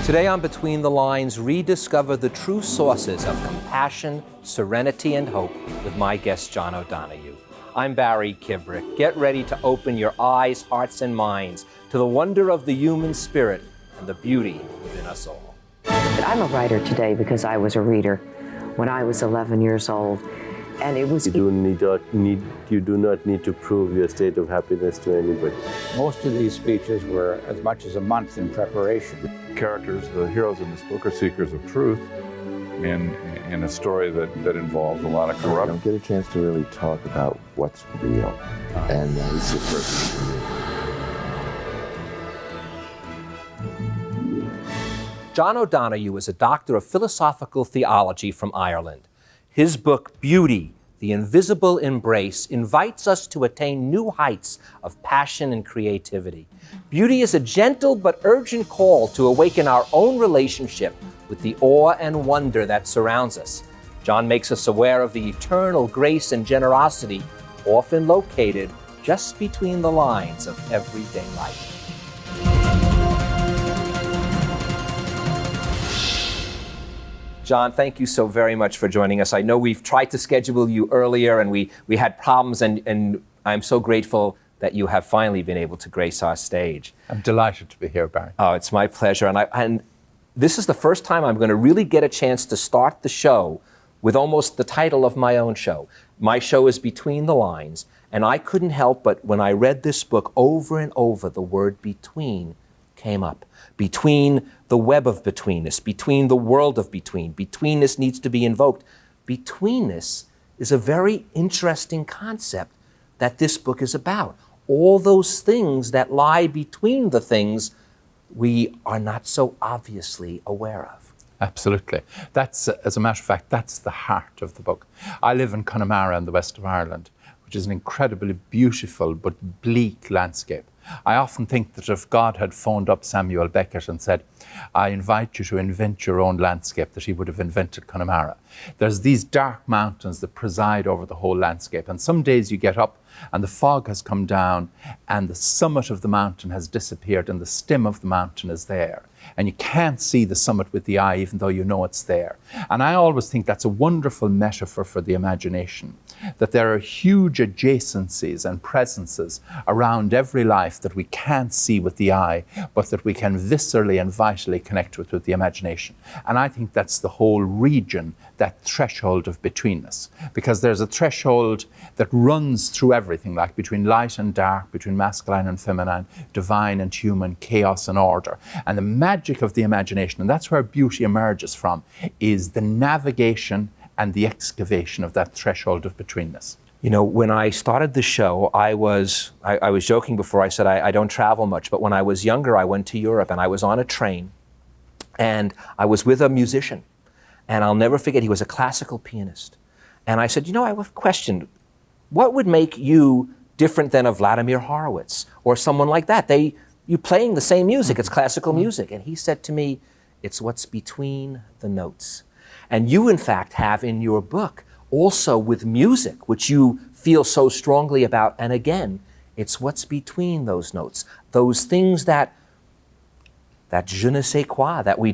Today on Between the Lines, rediscover the true sources of compassion, serenity, and hope with my guest, John O'Donohue. I'm Barry Kibrick. Get ready to open your eyes, hearts, and minds to the wonder of the human spirit and the beauty within us all. I'm a writer today because I was a reader when I was 11 years old. And it was... You do not need to prove your state of happiness to anybody. Most of these speeches were as much as a month in preparation. The characters, the heroes in this book, are seekers of truth in a story that involves a lot of corruption. You don't get a chance to really talk about what's real. And it's the first thing. John O'Donohue is a doctor of philosophical theology from Ireland. His book, Beauty, The Invisible Embrace, invites us to attain new heights of passion and creativity. Beauty is a gentle but urgent call to awaken our own relationship with the awe and wonder that surrounds us. John makes us aware of the eternal grace and generosity often located just between the lines of everyday life. John, thank you so very much for joining us. I know we've tried to schedule you earlier and we had problems, and I'm so grateful that you have finally been able to grace our stage. I'm delighted to be here, Barry. Oh, it's my pleasure. And this is the first time I'm going to really get a chance to start the show with almost the title of my own show. My show is Between the Lines, and I couldn't help but when I read this book over and over, the word between came up. Between the web of betweenness, between the world of between. Betweenness needs to be invoked. Betweenness is a very interesting concept that this book is about. All those things that lie between the things we are not so obviously aware of. Absolutely. That's, as a matter of fact, that's the heart of the book. I live in Connemara in the west of Ireland, which is an incredibly beautiful but bleak landscape. I often think that if God had phoned up Samuel Beckett and said, I invite you to invent your own landscape, that he would have invented Connemara. There's these dark mountains that preside over the whole landscape, and some days you get up and the fog has come down and the summit of the mountain has disappeared and the stem of the mountain is there. And you can't see the summit with the eye, even though you know it's there. And I always think that's a wonderful metaphor for the imagination, that there are huge adjacencies and presences around every life that we can't see with the eye, but that we can viscerally and vitally connect with the imagination. And I think that's the whole region, that threshold of betweenness, because there's a threshold that runs through everything, like between light and dark, between masculine and feminine, divine and human, chaos and order. And the magic of the imagination, and that's where beauty emerges from, is the navigation and the excavation of that threshold of betweenness. You know, when I started the show, I was joking before. I said I don't travel much, but when I was younger, I went to Europe and I was on a train and I was with a musician. And I'll never forget, he was a classical pianist. And I said, you know, I have a question. What would make you different than a Vladimir Horowitz or someone like that? You're playing the same music, it's classical music. And he said to me, it's what's between the notes. And you, in fact, have in your book also with music, which you feel so strongly about. And again, it's what's between those notes, those things that je ne sais quoi, that we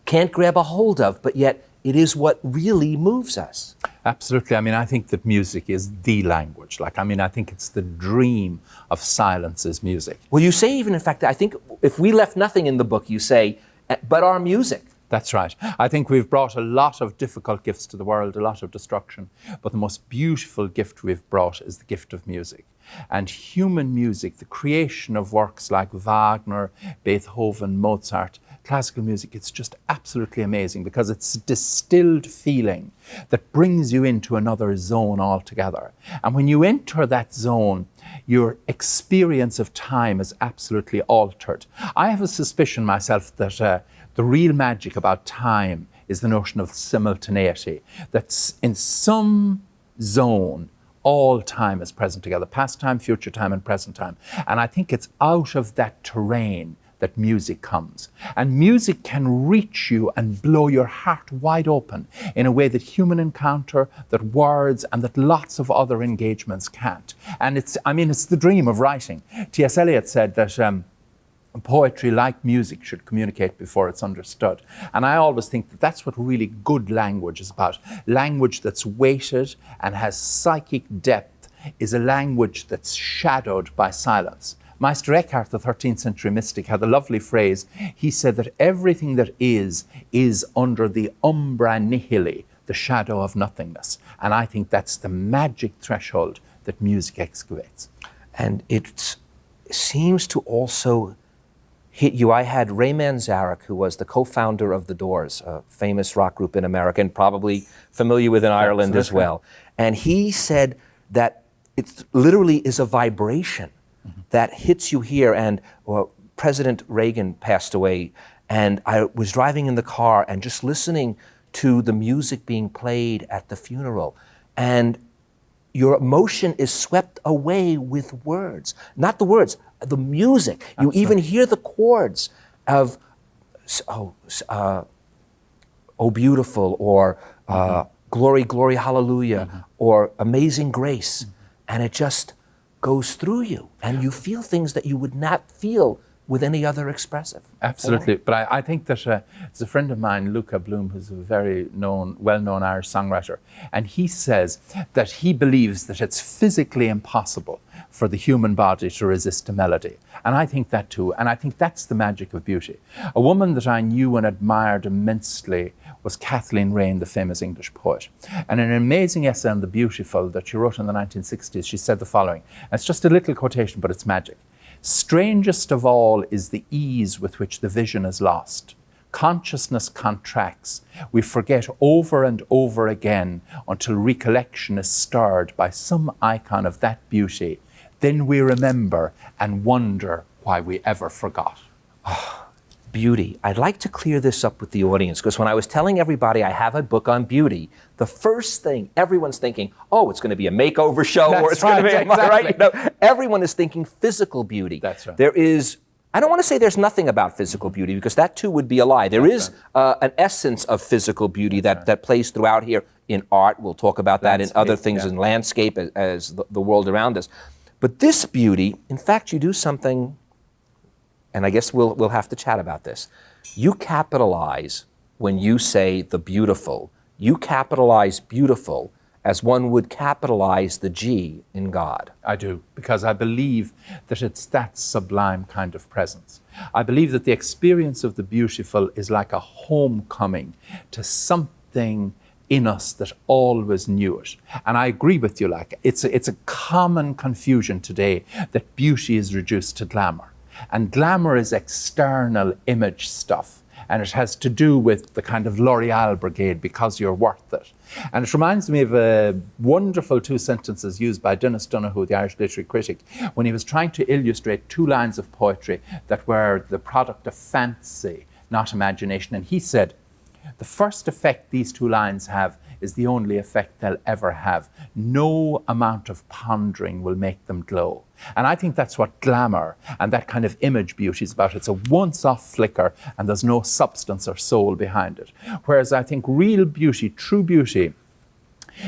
can't grab a hold of, but yet it is what really moves us. Absolutely. I mean, I think that music is the language. I think it's the dream of silence is music. Well, you say even, in fact, I think if we left nothing in the book, you say, but our music. That's right. I think we've brought a lot of difficult gifts to the world, a lot of destruction, but the most beautiful gift we've brought is the gift of music. And human music, the creation of works like Wagner, Beethoven, Mozart, classical music, it's just absolutely amazing because it's distilled feeling that brings you into another zone altogether. And when you enter that zone, your experience of time is absolutely altered. I have a suspicion myself that the real magic about time is the notion of simultaneity, that in some zone, all time is present together, past time, future time, and present time. And I think it's out of that terrain that music comes. And music can reach you and blow your heart wide open in a way that human encounter, that words, and that lots of other engagements can't. And it's the dream of writing. T.S. Eliot said that poetry, like music, should communicate before it's understood. And I always think that that's what really good language is about. Language that's weighted and has psychic depth is a language that's shadowed by silence. Meister Eckhart, the 13th century mystic, had a lovely phrase. He said that everything that is under the umbra nihili, the shadow of nothingness. And I think that's the magic threshold that music excavates. And it seems to also hit you. I had Ray Manzarek, who was the co-founder of The Doors, a famous rock group in America, and probably familiar with in Ireland as well. And he said that it literally is a vibration that hits you here. And President Reagan passed away, and I was driving in the car and just listening to the music being played at the funeral. And your emotion is swept away with words. Not the words, the music. Absolutely. You even hear the chords of, oh beautiful, or glory, glory, hallelujah, or amazing grace. And it just goes through you, and you feel things that you would not feel with any other expressive Absolutely. form. But I think that there's a friend of mine, Luca Bloom, who's a very well-known Irish songwriter, and he says that he believes that it's physically impossible for the human body to resist a melody. And I think that too. And I think that's the magic of beauty. A woman that I knew and admired immensely was Kathleen Raine, the famous English poet. And in an amazing essay on the beautiful that she wrote in the 1960s, she said the following. And it's just a little quotation, but it's magic. Strangest of all is the ease with which the vision is lost. Consciousness contracts. We forget over and over again until recollection is stirred by some icon of that beauty. Then we remember and wonder why we ever forgot. Beauty. I'd like to clear this up with the audience, because when I was telling everybody I have a book on beauty, the first thing everyone's thinking, oh, it's going to be a makeover show, or it's going to be, exactly. right? No, everyone is thinking physical beauty. That's right. There is, I don't want to say there's nothing about physical beauty, because that too would be a lie. There is an essence of physical beauty that plays throughout here in art. We'll talk about that in other things, in landscape, as the world around us. But this beauty, in fact, you do something, and I guess we'll have to chat about this. You capitalize when you say the beautiful. You capitalize beautiful as one would capitalize the G in God. I do, because I believe that it's that sublime kind of presence. I believe that the experience of the beautiful is like a homecoming to something in us that always knew it. And I agree with you, like, it's a common confusion today that beauty is reduced to glamour. And glamour is external image stuff. And it has to do with the kind of L'Oreal brigade, because you're worth it. And it reminds me of a wonderful 2 sentences used by Dennis Donohue, the Irish literary critic, when he was trying to illustrate 2 lines of poetry that were the product of fancy, not imagination. And he said, the first effect these 2 lines have is the only effect they'll ever have. No amount of pondering will make them glow. And I think that's what glamour and that kind of image beauty is about. It's a once-off flicker, and there's no substance or soul behind it. Whereas I think real beauty, true beauty,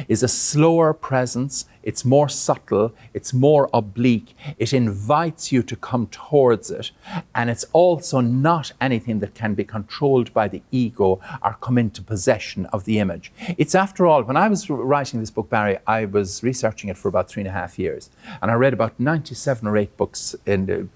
is a slower presence. It's more subtle, it's more oblique, it invites you to come towards it, and it's also not anything that can be controlled by the ego or come into possession of the image. It's, after all, when I was writing this book, Barry, I was researching it for about 3.5 years, and I read about 97 or 8 books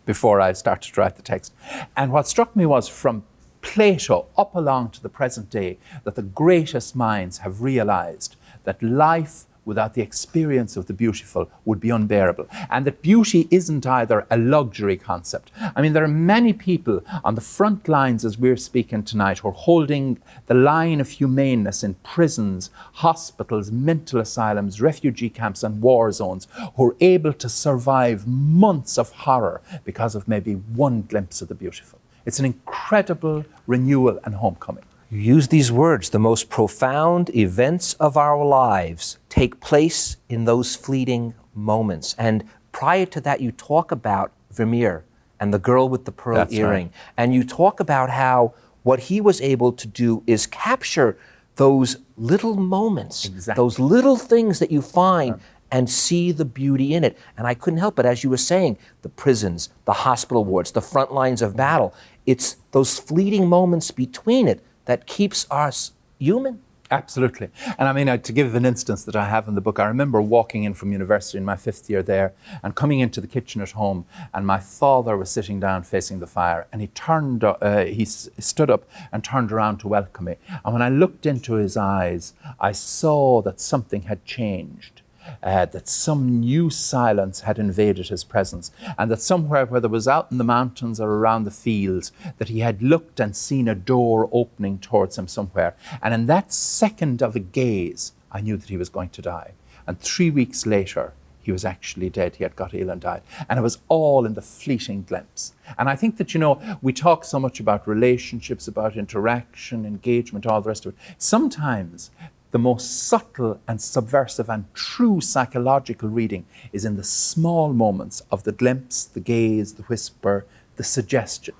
before I started to write the text. And what struck me was, from Plato up along to the present day, that the greatest minds have realized that life without the experience of the beautiful would be unbearable. And that beauty isn't either a luxury concept. I mean, there are many people on the front lines as we're speaking tonight who are holding the line of humaneness in prisons, hospitals, mental asylums, refugee camps and war zones, who are able to survive months of horror because of maybe one glimpse of the beautiful. It's an incredible renewal and homecoming. You use these words, the most profound events of our lives take place in those fleeting moments. And prior to that, you talk about Vermeer and the girl with the pearl earring. Right. And you talk about how what he was able to do is capture those little moments, those little things that you find, and see the beauty in it. And I couldn't help it, as you were saying, the prisons, the hospital wards, the front lines of battle. It's those fleeting moments between it that keeps us human. Absolutely. And I mean, to give an instance that I have in the book, I remember walking in from university in my 5th year there and coming into the kitchen at home, and my father was sitting down facing the fire, and he stood up and turned around to welcome me. And when I looked into his eyes, I saw that something had changed. That some new silence had invaded his presence, and that somewhere, whether it was out in the mountains or around the fields, that he had looked and seen a door opening towards him somewhere. And in that second of a gaze, I knew that he was going to die. And 3 weeks later, he was actually dead. He had got ill and died. And it was all in the fleeting glimpse. And I think that, we talk so much about relationships, about interaction, engagement, all the rest of it. Sometimes the most subtle and subversive and true psychological reading is in the small moments of the glimpse, the gaze, the whisper, the suggestion.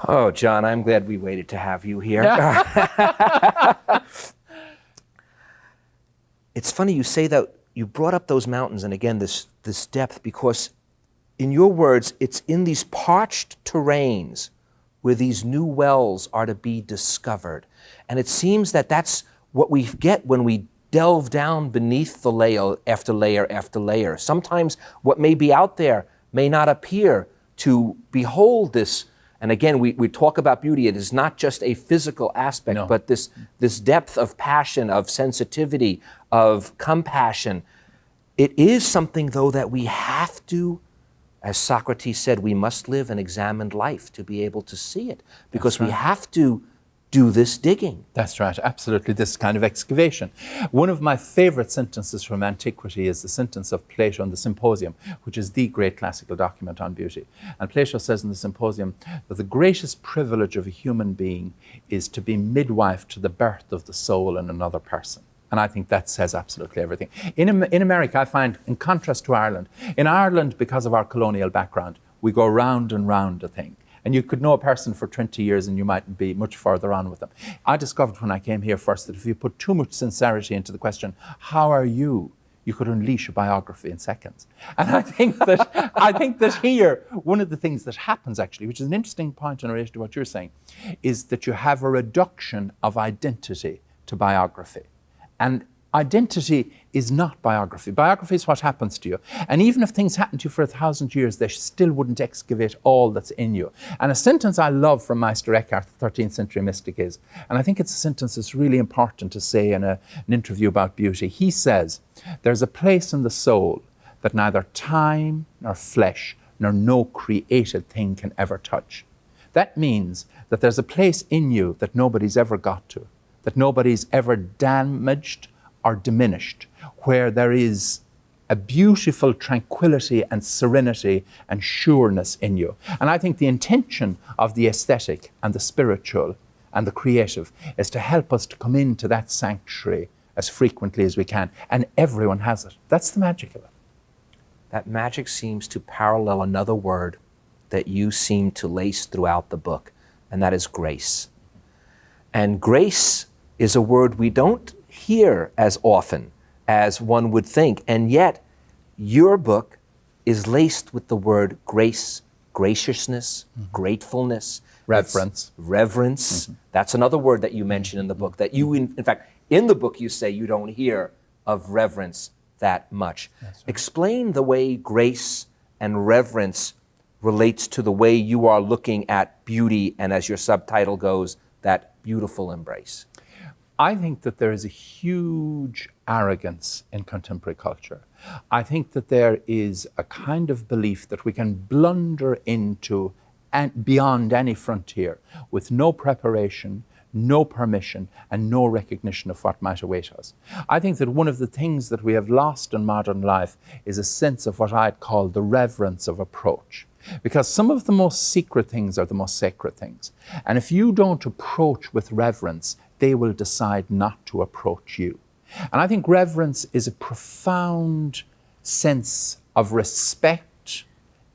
Oh, John, I'm glad we waited to have you here. It's funny you say that. You brought up those mountains, and again, this depth, because in your words, it's in these parched terrains where these new wells are to be discovered. And it seems that that's what we get when we delve down beneath the layer after layer after layer. Sometimes what may be out there may not appear to behold this. And again, we talk about beauty. It is not just a physical aspect, but this depth of passion, of sensitivity, of compassion. It is something, though, that we have to, as Socrates said, we must live an examined life to be able to see it, because we have to do this digging. That's right, absolutely, this kind of excavation. One of my favorite sentences from antiquity is the sentence of Plato in the Symposium, which is the great classical document on beauty. And Plato says in the Symposium that the greatest privilege of a human being is to be midwife to the birth of the soul in another person. And I think that says absolutely everything. In America, I find, in contrast to Ireland, in Ireland, because of our colonial background, we go round and round a thing. And you could know a person for 20 years and you mightn't be much further on with them. I discovered when I came here first that if you put too much sincerity into the question, how are you? You could unleash a biography in seconds. And I think that here, one of the things that happens actually, which is an interesting point in relation to what you're saying, is that you have a reduction of identity to biography. And identity is not biography. Biography is what happens to you. And even if things happen to you for 1,000 years, they still wouldn't excavate all that's in you. And a sentence I love from Meister Eckhart, the 13th century mystic, is, and I think it's a sentence that's really important to say in an interview about beauty. He says, there's a place in the soul that neither time nor flesh nor no created thing can ever touch. That means that there's a place in you that nobody's ever got to, that nobody's ever damaged or diminished, where there is a beautiful tranquility and serenity and sureness in you. And I think the intention of the aesthetic and the spiritual and the creative is to help us to come into that sanctuary as frequently as we can. And everyone has it. That's the magic of it. That magic seems to parallel another word that you seem to lace throughout the book, and that is grace. And grace is a word we don't hear as often as one would think, and yet your book is laced with the word grace, graciousness, gratefulness, reverence. Reverence. That's another word that you mention in the book, that you, in fact, in the book you say you don't hear of reverence that much. Right. Explain the way grace and reverence relates to the way you are looking at beauty, and as your subtitle goes, that beautiful embrace. I think that there is a huge arrogance in contemporary culture. I think that there is a kind of belief that we can blunder into and beyond any frontier with no preparation, no permission, and no recognition of what might await us. I think that one of the things that we have lost in modern life is a sense of what I'd call the reverence of approach. Because some of the most secret things are the most sacred things. And if you don't approach with reverence, they will decide not to approach you. And I think reverence is a profound sense of respect,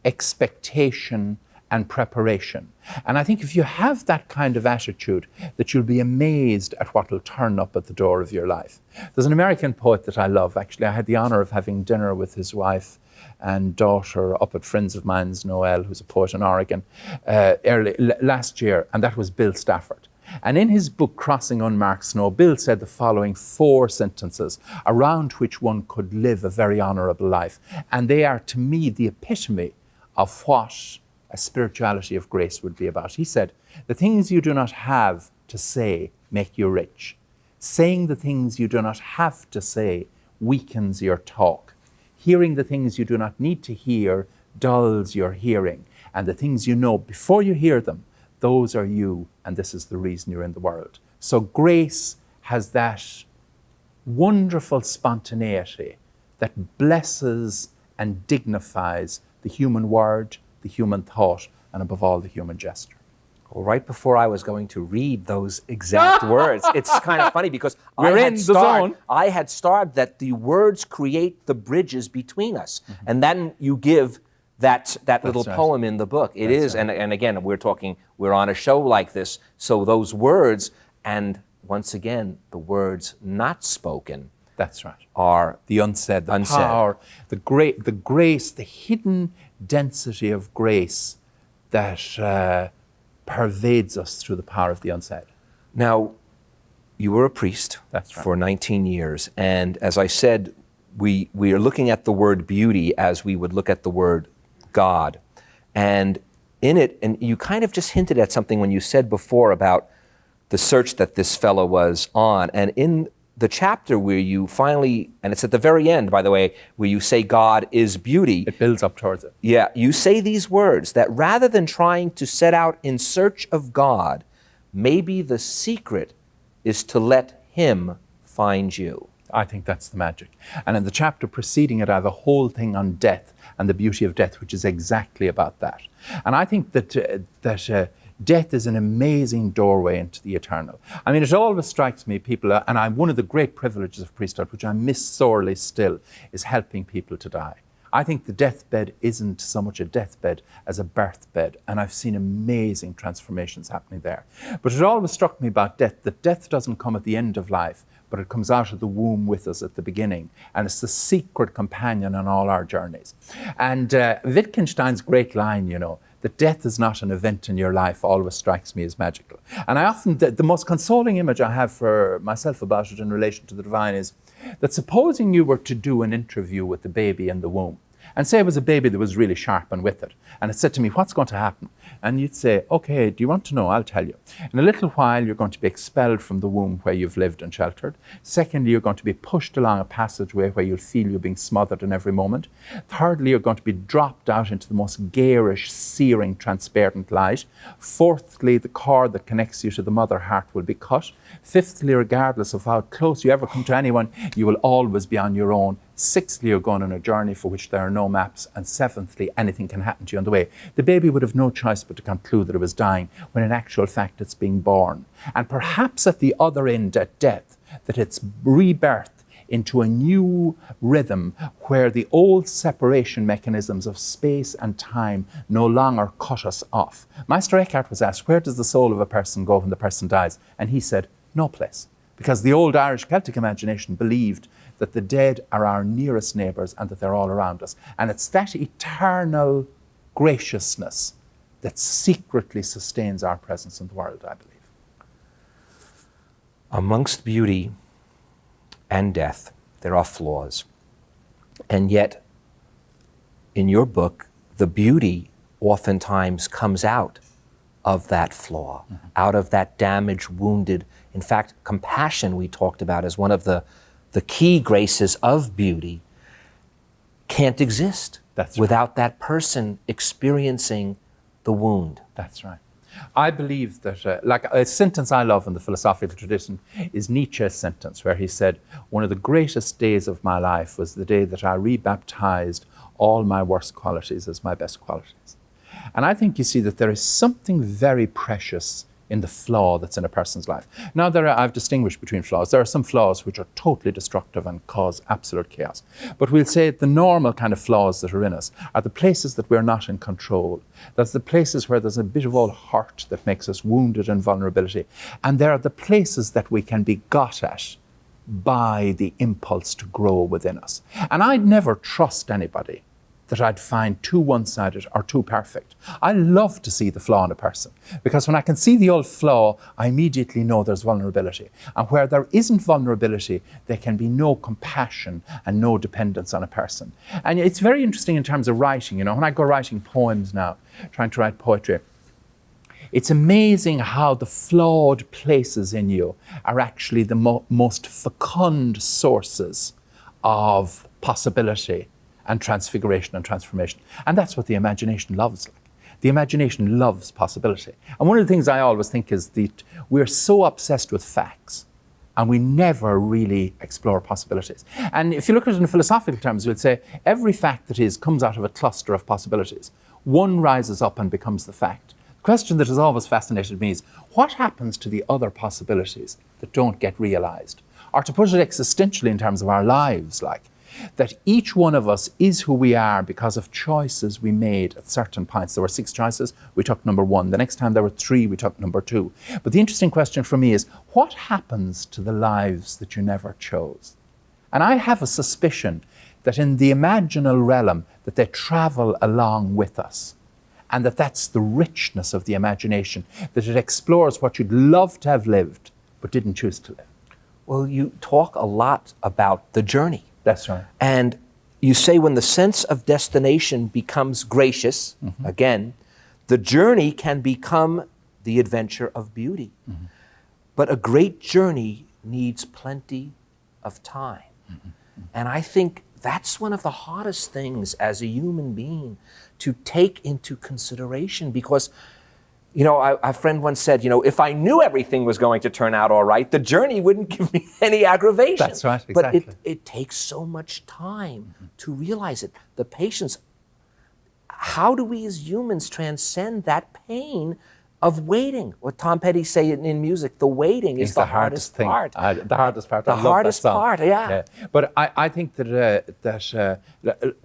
expectation, and preparation. And I think if you have that kind of attitude, that you'll be amazed at what will turn up at the door of your life. There's an American poet that I love, actually. I had the honor of having dinner with his wife and daughter up at friends of mine's, Noel, who's a poet in Oregon, last year, and that was Bill Stafford. And in his book, Crossing Unmarked Snow, Bill said the following 4 sentences around which one could live a very honorable life. And they are, to me, the epitome of what a spirituality of grace would be about. He said, the things you do not have to say make you rich. Saying the things you do not have to say weakens your talk. Hearing the things you do not need to hear dulls your hearing. And the things you know before you hear them, those are you, and this is the reason you're in the world. So grace has that wonderful spontaneity that blesses and dignifies the human word, the human thought, and above all, the human gesture. Well, right before I was going to read those exact words, it's kind of funny because We're in the zone. I had started that the words create the bridges between us. And then you give that little right. poem in the book. It is, right. and again, we're on a show like this, so those words, and once again, the words not spoken. That's right. Are the unsaid, the unsaid. Power, the grace, the hidden density of grace that pervades us through the power of the unsaid. Now, you were a priest That's right. for 19 years, and as I said, we are looking at the word beauty as we would look at the word God. And in it, and you kind of just hinted at something when you said before about the search that this fellow was on. And in the chapter where you finally, and it's at the very end, by the way, where you say God is beauty. It builds up towards it. Yeah, you say these words, that rather than trying to set out in search of God, maybe the secret is to let Him find you. I think that's the magic. And in the chapter preceding it, I have a whole thing on death and the beauty of death, which is exactly about that. And I think that death is an amazing doorway into the eternal. I mean, it always strikes me, people, and one of the great privileges of priesthood, which I miss sorely still, is helping people to die. I think the deathbed isn't so much a deathbed as a birthbed, and I've seen amazing transformations happening there. But it always struck me about death, that death doesn't come at the end of life, but it comes out of the womb with us at the beginning. And it's the secret companion on all our journeys. And Wittgenstein's great line, that death is not an event in your life always strikes me as magical. And I often, the most consoling image I have for myself about it in relation to the divine is that supposing you were to do an interview with the baby in the womb, and say it was a baby that was really sharp and with it, and it said to me, what's going to happen? And you'd say, okay, do you want to know? I'll tell you. In a little while, you're going to be expelled from the womb where you've lived and sheltered. Secondly, you're going to be pushed along a passageway where you'll feel you're being smothered in every moment. Thirdly, you're going to be dropped out into the most garish, searing, transparent light. Fourthly, the cord that connects you to the mother heart will be cut. Fifthly, regardless of how close you ever come to anyone, you will always be on your own. Sixthly, you're going on a journey for which there are no maps. And seventhly, anything can happen to you on the way. The baby would have no choice but to conclude that it was dying, when in actual fact it's being born. And perhaps at the other end, at death, that it's rebirth into a new rhythm where the old separation mechanisms of space and time no longer cut us off. Meister Eckhart was asked, where does the soul of a person go when the person dies? And he said, no place. Because the old Irish Celtic imagination believed that the dead are our nearest neighbours and that they're all around us. And it's that eternal graciousness that secretly sustains our presence in the world, I believe. Amongst beauty and death, there are flaws. And yet, in your book, the beauty oftentimes comes out of that flaw, out of that damaged, wounded. In fact, compassion, we talked about as one of the key graces of beauty, can't exist without that person experiencing the wound. That's right. I believe that, like a sentence I love in the philosophical tradition is Nietzsche's sentence, where he said, one of the greatest days of my life was the day that I rebaptized all my worst qualities as my best qualities. And I think you see that there is something very precious in the flaw that's in a person's life. Now, I've distinguished between flaws. There are some flaws which are totally destructive and cause absolute chaos. But we'll say the normal kind of flaws that are in us are the places that we're not in control. That's the places where there's a bit of all hurt that makes us wounded and vulnerability. And there are the places that we can be got at by the impulse to grow within us. And I'd never trust anybody that I'd find too one-sided or too perfect. I love to see the flaw in a person, because when I can see the old flaw, I immediately know there's vulnerability. And where there isn't vulnerability, there can be no compassion and no dependence on a person. And it's very interesting in terms of writing. You know, when I go writing poems now, trying to write poetry, it's amazing how the flawed places in you are actually the most fecund sources of possibility and transfiguration and transformation. And that's what the imagination loves. The imagination loves possibility. And one of the things I always think is that we're so obsessed with facts and we never really explore possibilities. And if you look at it in philosophical terms, we'll say every fact that is comes out of a cluster of possibilities. One rises up and becomes the fact. The question that has always fascinated me is, what happens to the other possibilities that don't get realized? Or to put it existentially in terms of our lives, like, that each one of us is who we are because of choices we made at certain points. There were 6 choices, we took number 1. The next time there were 3, we took number 2. But the interesting question for me is, what happens to the lives that you never chose? And I have a suspicion that in the imaginal realm, that they travel along with us. And that's the richness of the imagination, that it explores what you'd love to have lived, but didn't choose to live. Well, you talk a lot about the journey. That's right. And you say when the sense of destination becomes gracious, again, the journey can become the adventure of beauty. But a great journey needs plenty of time. And I think that's one of the hardest things as a human being to take into consideration, because you know, a friend once said, you know, if I knew everything was going to turn out all right, the journey wouldn't give me any aggravation. That's right, exactly. But it takes so much time to realize it. The patience. How do we as humans transcend that pain of waiting? What Tom Petty say in music, the waiting is the hardest thing. part. The hardest part. The hardest part, yeah. But I think that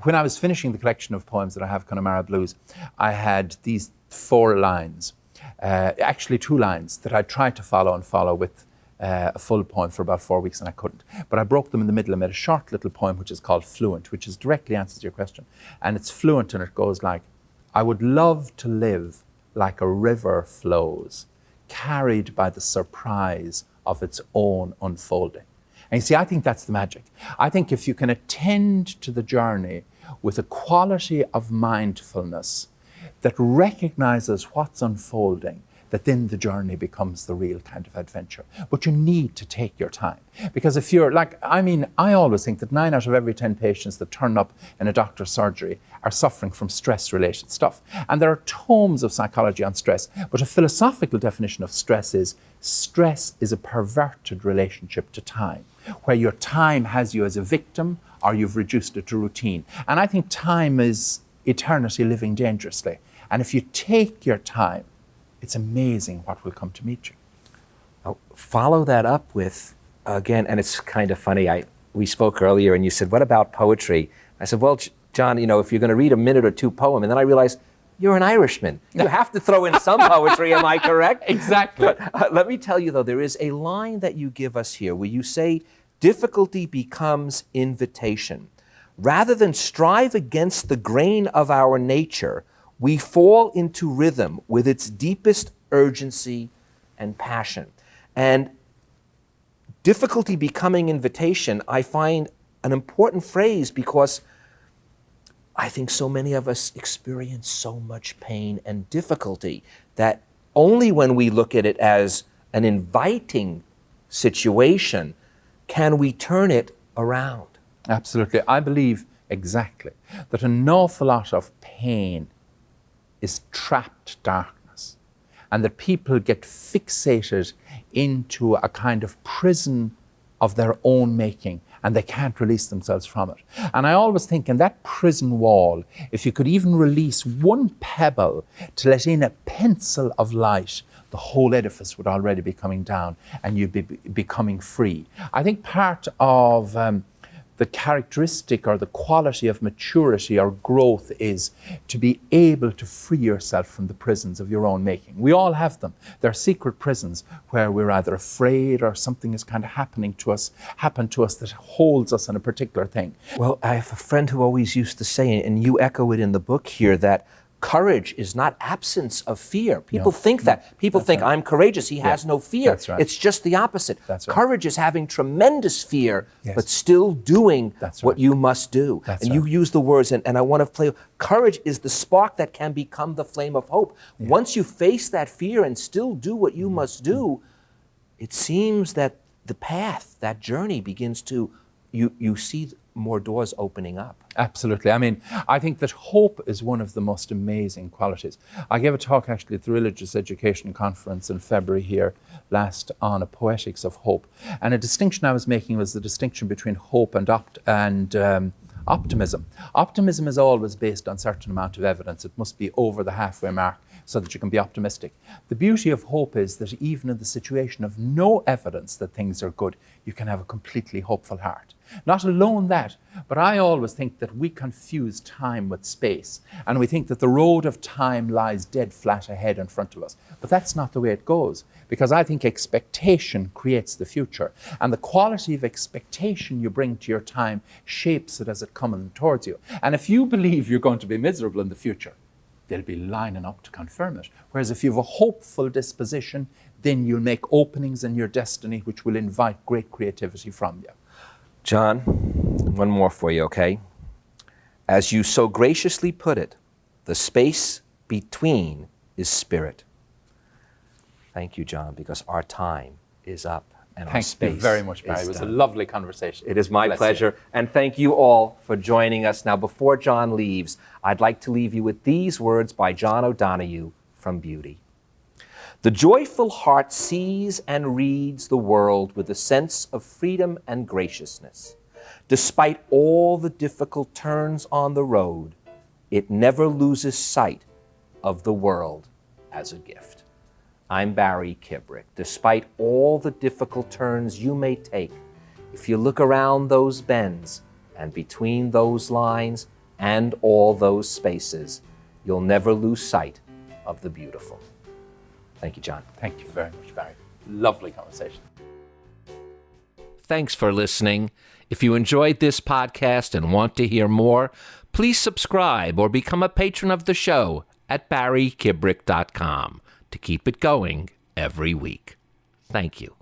when I was finishing the collection of poems that I have, Connemara Blues, I had these 4 lines, actually 2 lines that I tried to follow with a full poem for about 4 weeks, and I couldn't. But I broke them in the middle and made a short little poem which is called Fluent, which is directly answers your question. And it's fluent, and it goes like, I would love to live like a river flows, carried by the surprise of its own unfolding. And you see, I think that's the magic. I think if you can attend to the journey with a quality of mindfulness that recognizes what's unfolding, that then the journey becomes the real kind of adventure. But you need to take your time. Because if you're like, I always think that 9 out of every 10 patients that turn up in a doctor's surgery are suffering from stress-related stuff. And there are tomes of psychology on stress, but a philosophical definition of stress is a perverted relationship to time, where your time has you as a victim or you've reduced it to routine. And I think time is eternity living dangerously. And if you take your time, it's amazing what will come to meet you. I'll follow that up with, again, and it's kind of funny, we spoke earlier and you said, what about poetry? I said, well, John, you know, if you're going to read a minute or 2 poem, and then I realized, you're an Irishman. You have to throw in some poetry, am I correct? Exactly. But, let me tell you, though, there is a line that you give us here where you say, difficulty becomes invitation. Rather than strive against the grain of our nature, we fall into rhythm with its deepest urgency and passion. And difficulty becoming invitation, I find an important phrase, because I think so many of us experience so much pain and difficulty that only when we look at it as an inviting situation can we turn it around. Absolutely. I believe exactly that an awful lot of pain is trapped darkness, and that people get fixated into a kind of prison of their own making, and they can't release themselves from it. And I always think in that prison wall, if you could even release one pebble to let in a pencil of light, the whole edifice would already be coming down and you'd be becoming free. I think part of the characteristic or the quality of maturity or growth is to be able to free yourself from the prisons of your own making. We all have them. They're secret prisons where we're either afraid or something is kind of happened to us that holds us in a particular thing. Well, I have a friend who always used to say, and you echo it in the book here, that courage is not absence of fear. People think that. People think, I'm courageous. He has no fear. That's right. It's just the opposite. That's right. Courage is having tremendous fear, but still doing what you must do. And you use the words, and I want to play, courage is the spark that can become the flame of hope. Once you face that fear and still do what you must do, it seems that the path, that journey begins to, you see more doors opening up. Absolutely. I mean, I think that hope is one of the most amazing qualities. I gave a talk actually at the Religious Education Conference in February here last on a poetics of hope. And a distinction I was making was the distinction between hope and optimism. Optimism is always based on a certain amount of evidence. It must be over the halfway mark so that you can be optimistic. The beauty of hope is that even in the situation of no evidence that things are good, you can have a completely hopeful heart. Not alone that, but I always think that we confuse time with space, and we think that the road of time lies dead flat ahead in front of us. But that's not the way it goes, because I think expectation creates the future, and the quality of expectation you bring to your time shapes it as it comes towards you. And if you believe you're going to be miserable in the future, they'll be lining up to confirm it. Whereas if you have a hopeful disposition, then you'll make openings in your destiny which will invite great creativity from you. John, one more for you, okay? As you so graciously put it, the space between is spirit. Thank you, John, because our time is up and our space. Thank you very much, Barry. It was a lovely conversation. It is my pleasure. And thank you all for joining us. Now, before John leaves, I'd like to leave you with these words by John O'Donohue from Beauty. The joyful heart sees and reads the world with a sense of freedom and graciousness. Despite all the difficult turns on the road, it never loses sight of the world as a gift. I'm Barry Kibrick. Despite all the difficult turns you may take, if you look around those bends and between those lines and all those spaces, you'll never lose sight of the beautiful. Thank you, John. Thank you very much, Barry. Lovely conversation. Thanks for listening. If you enjoyed this podcast and want to hear more, please subscribe or become a patron of the show at barrykibrick.com to keep it going every week. Thank you.